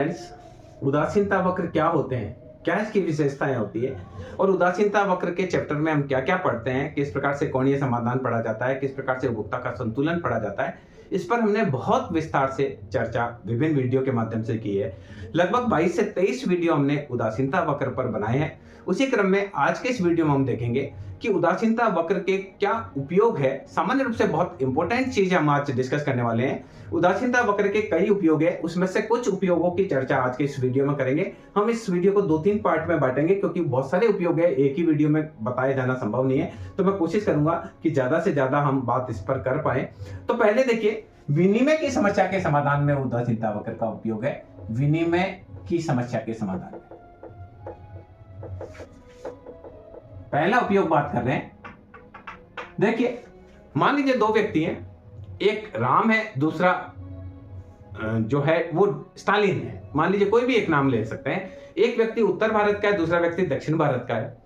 Friends, उदासीनता वक्र क्या होते हैं, क्या इसकी विशेषताएं होती है और उदासीनता वक्र के चैप्टर में हम क्या क्या पढ़ते हैं, किस प्रकार से कोणीय समाधान पढ़ा जाता है, किस प्रकार से उपभोक्ता का संतुलन पढ़ा जाता है, इस पर हमने बहुत विस्तार से चर्चा विभिन्न वीडियो के माध्यम से की है। लगभग 22 से 23 वीडियो हमने उदासीनता वक्र पर बनाए हैं। उसी क्रम में आज के इस वीडियो में हम देखेंगे कि उदासीनता वक्र के क्या उपयोग है। सामान्य रूप से बहुत इंपॉर्टेंट चीज हम आज डिस्कस करने वाले हैं। उदासीनता वक्र के कई उपयोग है, उसमें से कुछ उपयोगों की चर्चा आज के इस वीडियो में करेंगे। हम इस वीडियो को 2-3 पार्ट में बांटेंगे क्योंकि बहुत सारे उपयोग है, एक ही वीडियो में बताया जाना संभव नहीं है। तो मैं कोशिश करूंगा कि ज्यादा से ज्यादा हम बात इस पर कर पाए। तो पहले देखिए, विनिमय की समस्या के समाधान में उदासीनता वक्र का उपयोग है। विनिमय की समस्या के समाधान में पहला उपयोग बात कर रहे हैं। देखिए, मान लीजिए दो व्यक्ति हैं, एक राम है, दूसरा जो है वो स्टालिन है। मान लीजिए कोई भी एक नाम ले सकते हैं। एक व्यक्ति उत्तर भारत का है, दूसरा व्यक्ति दक्षिण भारत का है।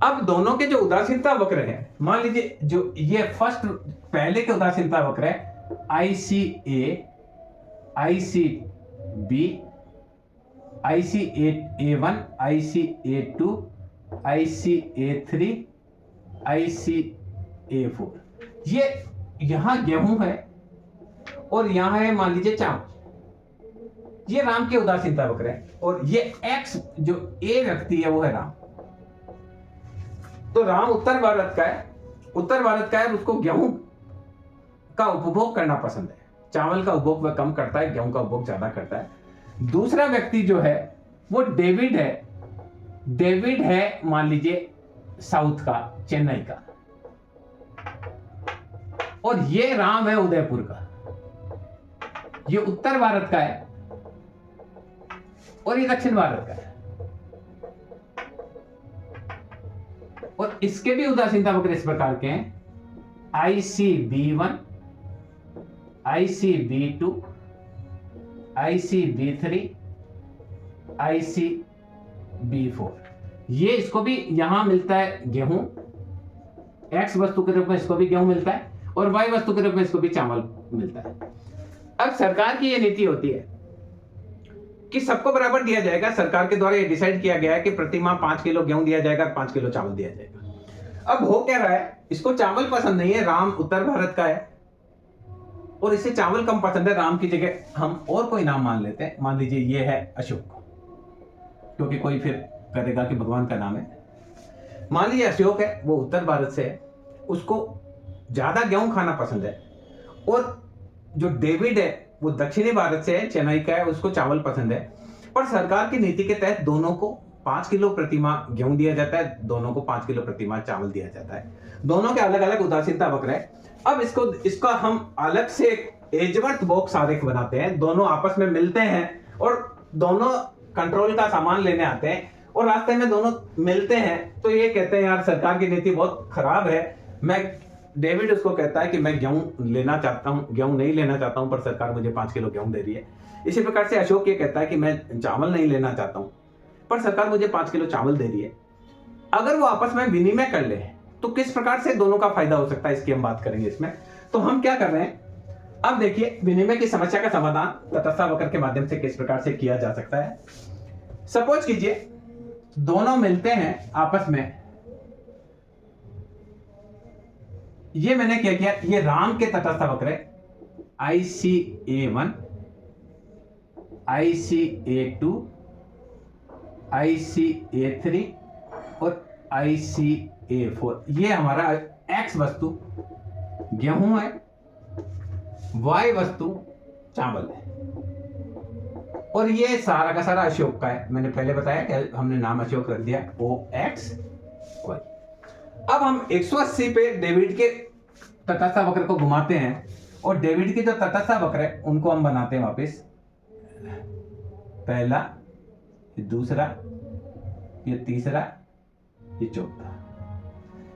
अब दोनों के जो उदासीनता वक्र है, मान लीजिए जो ये फर्स्ट पहले के उदासीनता वक्र है ICA, ICB, ICA1, ICA2, ICA3, ICA4। ये यहां गेहूं है और यहां है मान लीजिए चावल। ये राम के उदासीनता वक्र है और ये X जो A व्यक्ति है वो है राम। तो राम उत्तर भारत का है, और उसको गेहूं का उपभोग करना पसंद है। चावल का उपभोग वह कम करता है, गेहूं का उपभोग ज्यादा करता है। दूसरा व्यक्ति जो है वो डेविड है मान लीजिए साउथ का, चेन्नई का, और ये राम है उदयपुर का। ये उत्तर भारत का है और ये दक्षिण भारत का है। और इसके भी उदासीनता वक्र इस प्रकार के हैं ICB1, ICB2, ICB3, ICB4। ये इसको भी यहां मिलता है गेहूं, X वस्तु के रूप में इसको भी गेहूं मिलता है और Y वस्तु के रूप में इसको भी चावल मिलता है। अब सरकार की ये नीति होती है कि सबको बराबर दिया जाएगा। सरकार के द्वारा ये डिसाइड किया गया है कि प्रति माह 5 किलो गेहूं दिया जाएगा, 5 किलो चावल दिया जाएगा। अब हो क्या रहा है, इसको चावल पसंद नहीं है, राम उत्तर भारत का है और इसे चावल कम पसंद है। राम की जगह हम और कोई नाम मान लेते हैं। मान लीजिए ये है अशोक, क्योंकि कोई फिर करेगा कि भगवान का नाम है। मान लीजिए अशोक है, वो उत्तर भारत से है, उसको ज्यादा गेहूं खाना पसंद है। और जो डेविड है वो दक्षिणी भारत से है, चेन्नई का है, उसको चावल पसंद है। पर सरकार की नीति के तहत दोनों को 5 किलो प्रति माह गेहूं दिया जाता है, दोनों को 5 किलो प्रति माह चावल दिया जाता है। दोनों के अलग अलग उदासीनता वक्र है। अब इसका हम अलग से एक एजवर्थ बॉक्स आरेख बनाते हैं। दोनों आपस में मिलते हैं और दोनों कंट्रोल का सामान लेने आते हैं और रास्ते में दोनों मिलते हैं। तो ये कहते हैं यार सरकार की नीति बहुत खराब है। डेविड उसको कहता है कि मैं गेहूं लेना चाहता हूं, गेहूं नहीं लेना चाहता हूं, पर सरकार मुझे 5 किलो गेहूं दे रही है। इसी प्रकार से अशोक ये कहता है कि मैं चावल नहीं लेना चाहता हूं, पर सरकार मुझे 5 किलो चावल दे रही है। अगर वो आपस में विनिमय कर ले तो किस प्रकार से दोनों का फायदा हो सकता है, इसकी हम बात करेंगे इसमें। तो हम क्या कर रहे हैं, अब देखिए विनिमय की समस्या का समाधान तटस्थ वक्र के माध्यम से किस प्रकार से किया जा सकता है। सपोज कीजिए दोनों मिलते हैं आपस में। ये मैंने क्या किया, ये राम के तटस्थ वक्र है ICA1, ICA2, ICA3 और ICA4। ये हमारा X वस्तु गेहूं है, Y वस्तु चावल है और ये सारा का सारा अशोक का है। मैंने पहले बताया कि हमने नाम अशोक रख दिया OXY। अब हम 180 पे डेविड के तटस्थ वक्र को घुमाते हैं और डेविड के जो तटस्थ वक्र है उनको हम बनाते हैं वापस। पहला, ये दूसरा, ये तीसरा, ये चौथा।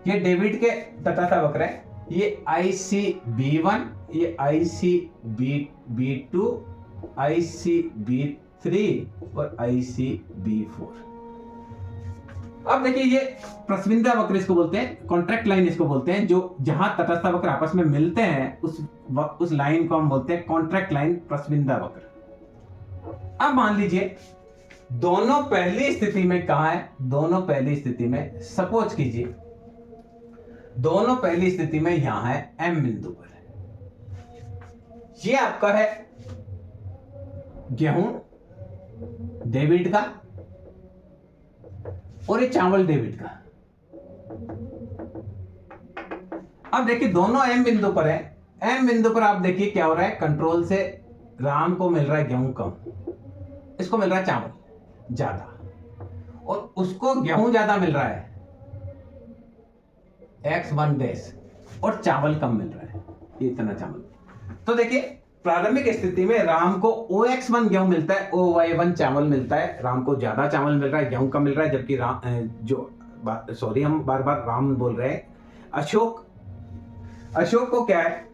ये डेविड के तटस्थ वक्र है। ये ICB1, ये ICB2, ICB3 और ICB4। अब देखिए ये प्रस्विंदा वक्र इसको बोलते हैं, कॉन्ट्रैक्ट लाइन इसको बोलते हैं, जो जहां तटस्थ वक्र आपस में मिलते हैं उस लाइन को हम बोलते हैं कॉन्ट्रैक्ट लाइन प्रस्विंदा वक्र। अब मान लीजिए दोनों पहली स्थिति में कहां है, दोनों पहली स्थिति में सपोज कीजिए दोनों पहली स्थिति में यहां है, एम बिंदु पर है। ये आपका है गेहूं डेबिट का और ये चावल डेबिट का। अब देखिए दोनों एम बिंदु पर है। एम बिंदु पर आप देखिए क्या हो रहा है, कंट्रोल से राम को मिल रहा है गेहूं कम, इसको मिल रहा है चावल ज्यादा, और उसको गेहूं ज्यादा मिल रहा है X1 डैश, और चावल कम मिल रहा है, ये इतना चावल। तो देखिए प्रारंभिक स्थिति में राम को OX1 गेहूं मिलता है, OY1 चावल मिलता है। राम को ज्यादा चावल मिल रहा है, गेहूं कम मिल रहा है, जबकि हम बार बार राम बोल रहे हैं। अशोक को क्या है,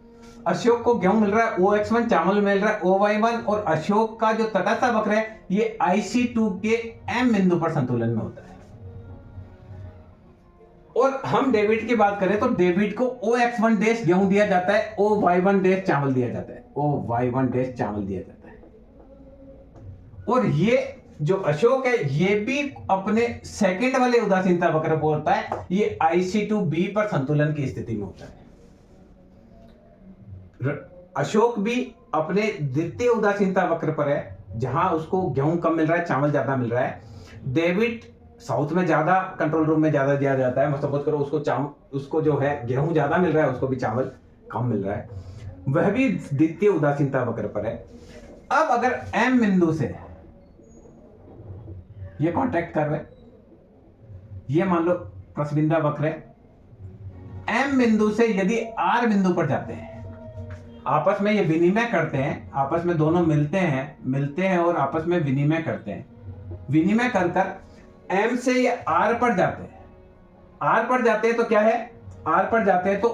अशोक को गेहूं मिल रहा है, OX1 चावल मिल रहा है, OY1, और अशोक का जो तटस्थ वक्र है ये IC2 के M बिंदु पर संतुलन में होता है। और हम डेबिट की बात करें तो डेबिट को OX1 डैश गेहूं दिया जाता है, OY1 डैश चावल दिया जाता है, OY1 डैश चावल दिया जाता है। और ये जो अशोक है ये भी अपने सेकंड वाले उदासीनता वक्र पर होता है, ये IC2B पर संतुलन की स्थिति में होता है। अशोक भी अपने द्वितीय उदासीनता वक्र पर है, जहां उसको गेहूं कम मिल रहा है, चावल ज्यादा मिल रहा है। डेबिट साउथ में ज्यादा, कंट्रोल रूम में ज्यादा दिया जाता है। सपोज करो उसको जो है गेहूं ज्यादा मिल रहा है, उसको भी चावल कम मिल रहा है, वह भी द्वितीय उदासीनता वक्र पर है। अब अगर एम बिंदु से ये कांटेक्ट कर रहे, ये मान लो प्रस्बिंदा वक्र है। एम बिंदु से यदि आर बिंदु पर जाते हैं, आपस में ये विनिमय करते हैं, आपस में दोनों मिलते हैं और आपस में विनिमय करते हैं। विनिमय कर एम से ये आर पर जाते हैं। आर पर जाते हैं तो क्या है, आर पर जाते हैं तो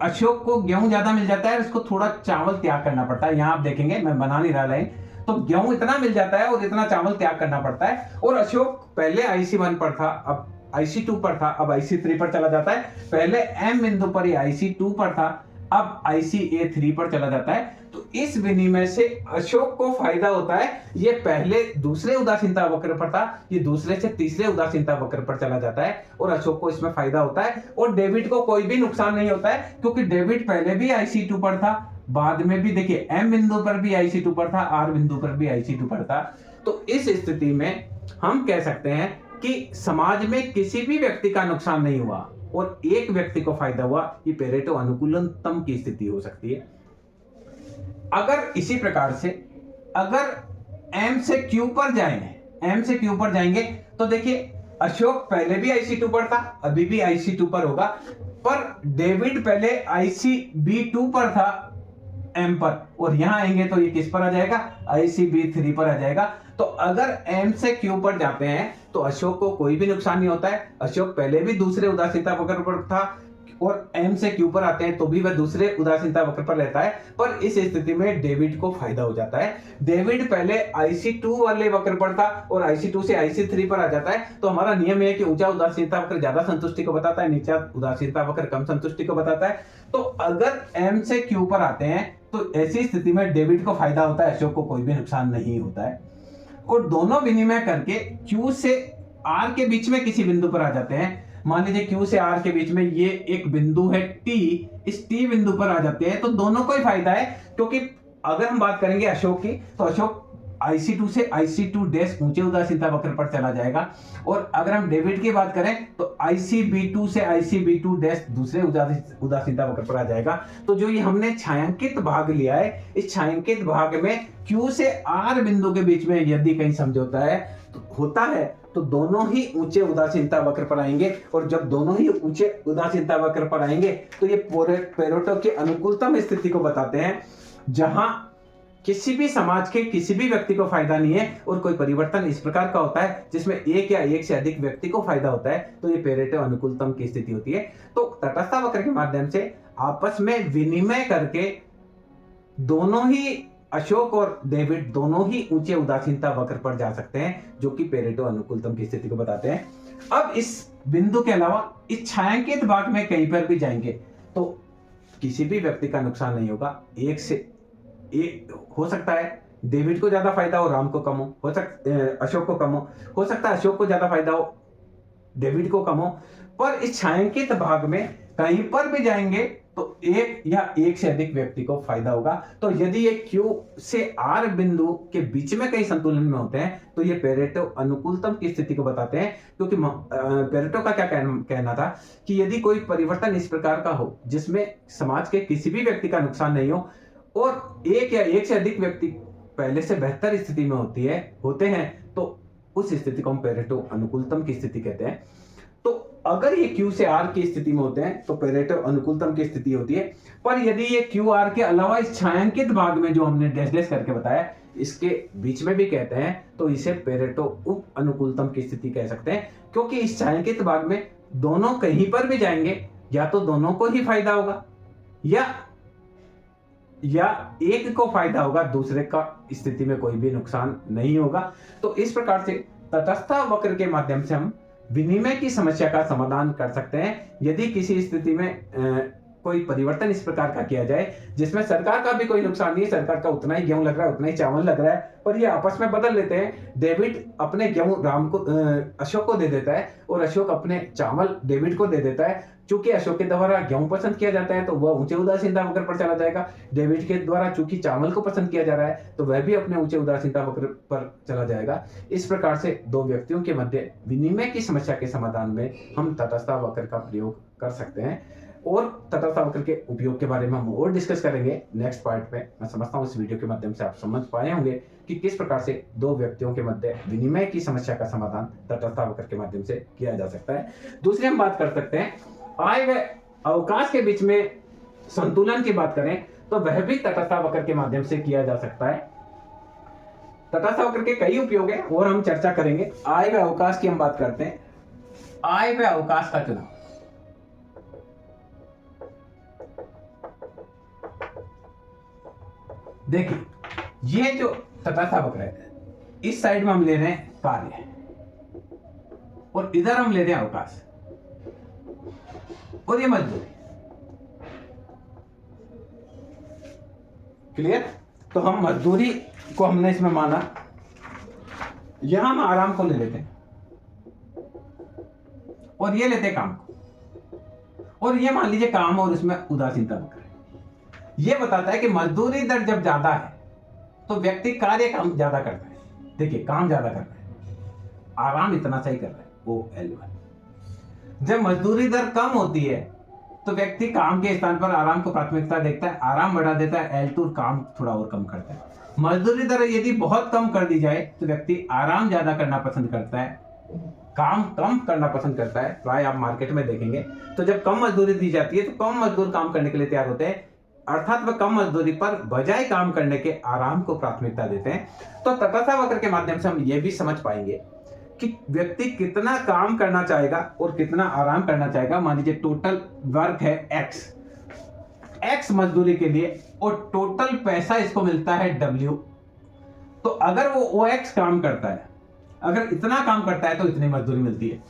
अशोक को गेहूं ज्यादा मिल जाता है, उसको थोड़ा चावल त्याग करना पड़ता है। यहां आप देखेंगे मैं बना नहीं रहा लाइन, तो गेहूं इतना मिल जाता है और इतना चावल त्याग करना पड़ता है। और अशोक पहले IC1 पर था, अब IC2 पर था, अब IC3 पर चला जाता है। पहले एम बिंदु पर ये IC2 पर था, अब ICA3 पर चला जाता है। तो इस विनिमय से अशोक को फायदा होता है। ये पहले दूसरे उदासीनता वक्र पर था, ये दूसरे से तीसरे उदासीनता वक्र पर चला जाता है और अशोक को इसमें फायदा होता है। और डेबिट को कोई भी नुकसान नहीं होता है, क्योंकि डेबिट पहले भी IC2 पर था, बाद में भी देखिए एम बिंदु पर भी IC2 पर था, आर बिंदु पर भी IC2 पर था। तो इस स्थिति में हम कह सकते हैं कि समाज में किसी भी व्यक्ति का नुकसान नहीं हुआ और एक व्यक्ति को फायदा हुआ। ये पेरेटो अनुकूलतम की स्थिति हो सकती है। अगर इसी प्रकार से अगर M से Q पर जाएंगे तो देखिए अशोक पहले भी IC2 पर था, अभी भी IC2 पर होगा, पर डेविड पहले ICB2 पर था M पर, और यहां आएंगे तो ये किस पर आ जाएगा, ICB3 पर आ जाएगा। तो अगर M से Q पर जाते हैं तो अशोक को कोई भी नुकसान नहीं होता है। अशोक पहले भी दूसरे उदासीनता वक्र पर था और M से Q पर आते हैं तो भी वह दूसरे उदासीनता वक्र पर रहता है, पर इस स्थिति में डेविड को फायदा हो जाता है। डेविड पहले IC2 वाले वक्र पर था और IC2 से IC3 पर आ जाता है। तो हमारा नियम है कि ऊंचा उदासीनता वक्र ज्यादा संतुष्टि को बताता है, नीचा उदासीनता वक्र कम संतुष्टि को बताता है। तो अगर M से Q पर आते हैं तो ऐसी स्थिति में डेविड को फायदा होता है, अशोक को कोई भी नुकसान नहीं होता है। और दोनों विनिमय करके Q से R के बीच में किसी बिंदु पर आ जाते हैं। मान लीजिए Q से R के बीच में ये एक बिंदु है T, इस T बिंदु पर आ जाते हैं तो दोनों को ही फायदा है। क्योंकि अगर हम बात करेंगे अशोक की तो अशोक IC2 से IC2 डैश ऊंचे उदासीनता वक्र पर चला जाएगा, और अगर हम डेविड की बात करें तो ICB2 से ICB2 डैश दूसरे उदासीनता वक्र पर आ जाएगा। तो जो ये हमने छायांकित भाग लिया है, इस छायांकित भाग में Q से R बिंदु के बीच में यदि कहीं समझौता होता है तो दोनों ही ऊंचे उदासीनता वक्र पर आएंगे, और जब दोनों ही ऊंचे उदासीनता वक्र पर आएंगे तो ये पेरेटो की अनुकूलतम स्थिति को बताते हैं, जहां किसी भी समाज के किसी भी व्यक्ति को फायदा नहीं है और कोई परिवर्तन इस प्रकार का होता है जिसमें एक या एक से अधिक व्यक्ति को फायदा होता है, तो ये पेरेटो अनुकूलतम की स्थिति होती है। तो तटस्थ वक्र के माध्यम से आपस में विनिमय करके दोनों ही अशोक और डेविड दोनों ही ऊंचे उदासीनता वक्र पर जा सकते हैं, जो कि पेरेटो अनुकूलतम की स्थिति को बताते हैं। अब इस बिंदु के अलावा इस छायांकित भाग में कहीं पर भी जाएंगे तो किसी भी व्यक्ति का नुकसान नहीं होगा। एक से एक हो सकता है डेविड को ज्यादा फायदा हो, राम को कम हो सकता अशोक को कम हो सकता है अशोक को ज्यादा फायदा हो, डेविड को कम हो। पर इस छायांकित भाग में कहीं पर भी जाएंगे तो एक या एक से अधिक व्यक्ति को फायदा होगा। तो यदि ये Q से R बिंदु के बीच में कहीं संतुलन में होते हैं तो ये पेरेटो अनुकूलतम की स्थिति को बताते हैं। क्योंकि पेरेटो का क्या कहना था कि यदि कोई परिवर्तन इस प्रकार का हो जिसमें समाज के किसी भी व्यक्ति का नुकसान नहीं हो और एक या एक से अधिक व्यक्ति पहले से बेहतर स्थिति में होते हैं तो उस स्थिति को हम पेरेटो अनुकूलतम की स्थिति कहते हैं। तो अगर ये Q से R की स्थिति में होते हैं तो पेरेटो अनुकूलतम की स्थिति होती है। पर यदि ये Q R के अलावा इस छायांकित भाग में जो हमने डैश डैश करके बताया इसके बीच में भी कहते हैं तो इसे पेरेटो उप अनुकूलतम की स्थिति कह सकते हैं। क्योंकि इस छायांकित भाग में दोनों कहीं पर भी जाएंगे या तो दोनों को ही फायदा होगा या एक को फायदा होगा, दूसरे का स्थिति में कोई भी नुकसान नहीं होगा। तो इस प्रकार से तटस्थता वक्र के माध्यम से हम विनिमय की समस्या का समाधान कर सकते हैं। यदि किसी स्थिति में कोई परिवर्तन इस प्रकार का किया जाए जिसमें सरकार का भी कोई नुकसान नहीं है, सरकार का उतना ही गेहूं लग रहा है उतना ही चावल लग रहा है, पर ये आपस में बदल लेते हैं। डेविड अपने गेहूं राम को अशोक को दे देता है और अशोक अपने चावल डेविड को दे देता है। चूंकि अशोक के द्वारा गेहूं पसंद किया जाता है तो वह ऊंचे उदासीनता वक्र पर चला जाएगा। डेविड के द्वारा चूंकि चावल को पसंद किया जा रहा है तो वह भी अपने ऊंचे उदासीनता वक्र पर चला जाएगा। इस प्रकार से दो व्यक्तियों के मध्य विनिमय की समस्या के समाधान में हम तटस्थता वक्र का प्रयोग कर सकते हैं। और तटस्थता वक्र के उपयोग के बारे में हम और डिस्कस करेंगे नेक्स्ट पार्ट में। मैं समझता हूँ इस वीडियो के माध्यम से आप समझ पाए होंगे कि किस प्रकार से दो व्यक्तियों के मध्य विनिमय की समस्या का समाधान तटस्थता वक्र के माध्यम से किया जा सकता है। दूसरी हम बात कर सकते हैं आय व अवकाश के बीच में संतुलन की बात करें तो वह भी तटस्थता वक्र के माध्यम से किया जा सकता है। तटस्थता वक्र के कई उपयोग है और हम चर्चा करेंगे। आय व अवकाश की हम बात करते हैं। आय व अवकाश का चुनाव, देखिए ये जो तटस्थता वक्र है इस साइड में हम ले रहे हैं कार्य और इधर हम ले रहे हैं अवकाश और ये मजदूरी। क्लियर? तो हम मजदूरी को हमने इसमें माना, यहां हम आराम को ले लेते हैं और ये लेते हैं काम को, और ये मान लीजिए काम और इसमें उदासीनता वक्र है। ये बताता है कि मजदूरी दर जब ज्यादा है तो व्यक्ति कार्य काम ज्यादा करता है। देखिए काम ज्यादा कर रहा है, आराम इतना सही कर रहा है OL1। जब मजदूरी दर कम होती है तो व्यक्ति काम के स्थान पर आराम को प्राथमिकता देखता है, आराम बढ़ा देता है L2, काम थोड़ा और कम करता है। मजदूरी दर यदि बहुत कम कर दी जाए तो व्यक्ति आराम ज्यादा करना पसंद करता है, काम कम करना पसंद करता है। प्राय आप मार्केट में देखेंगे तो जब कम मजदूरी दी जाती है तो कम मजदूर काम करने के लिए तैयार होते हैं, अर्थात वह कम मजदूरी पर बजाय काम करने के आराम को प्राथमिकता देते हैं। तो तटस्थता वक्र के माध्यम से हम यह भी समझ पाएंगे कि व्यक्ति कितना काम करना चाहेगा और कितना आराम करना चाहेगा। मान लीजिए टोटल वर्क है x मजदूरी के लिए और टोटल पैसा इसको मिलता है W। तो अगर वो OX काम करता है, अगर इतना काम करता है तो इतनी मजदूरी मिलती है।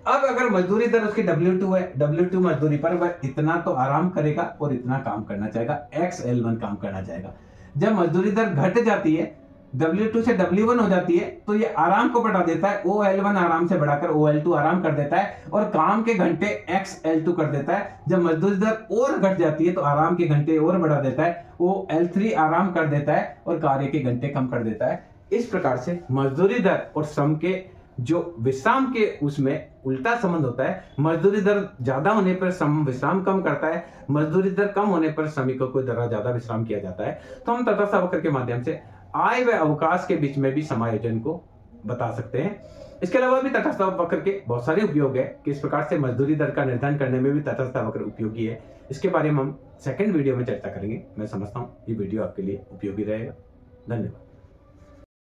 अब अगर मजदूरी दर उसकी W2 है, W2 मजदूरी पर वह इतना तो आराम करेगा और इतना काम करना चाहेगा, XL1 काम करना चाहेगा। जब मजदूरी दर घट जाती है, W2 से W1 हो जाती है तो ये आराम को बढ़ा देता है, OL1 आराम से बढ़ाकर OL2 आराम कर देता है और काम के घंटे XL2 कर देता है। जब मजदूरी दर और घट जाती है तो आराम के घंटे और बढ़ा देता है, OL3 आराम कर देता है और कार्य के घंटे कम कर देता है। इस प्रकार से मजदूरी दर और श्रम के जो विश्राम के उसमें उल्टा संबंध होता है। मजदूरी दर ज्यादा होने पर श्रम विश्राम कम करता है, मजदूरी दर कम होने पर श्रमिकों को द्वारा ज्यादा विश्राम किया जाता है। तो हम तटस्थता वक्र के माध्यम से आय व अवकाश के बीच में भी समायोजन को बता सकते हैं। इसके अलावा भी तटस्थता वक्र के बहुत सारे उपयोग है कि इस प्रकार से मजदूरी दर का निर्धारण करने में भी तटस्थता वक्र उपयोगी है। इसके बारे में हम सेकंड वीडियो में चर्चा करेंगे। मैं समझता हूँ ये वीडियो आपके लिए उपयोगी रहेगा। धन्यवाद।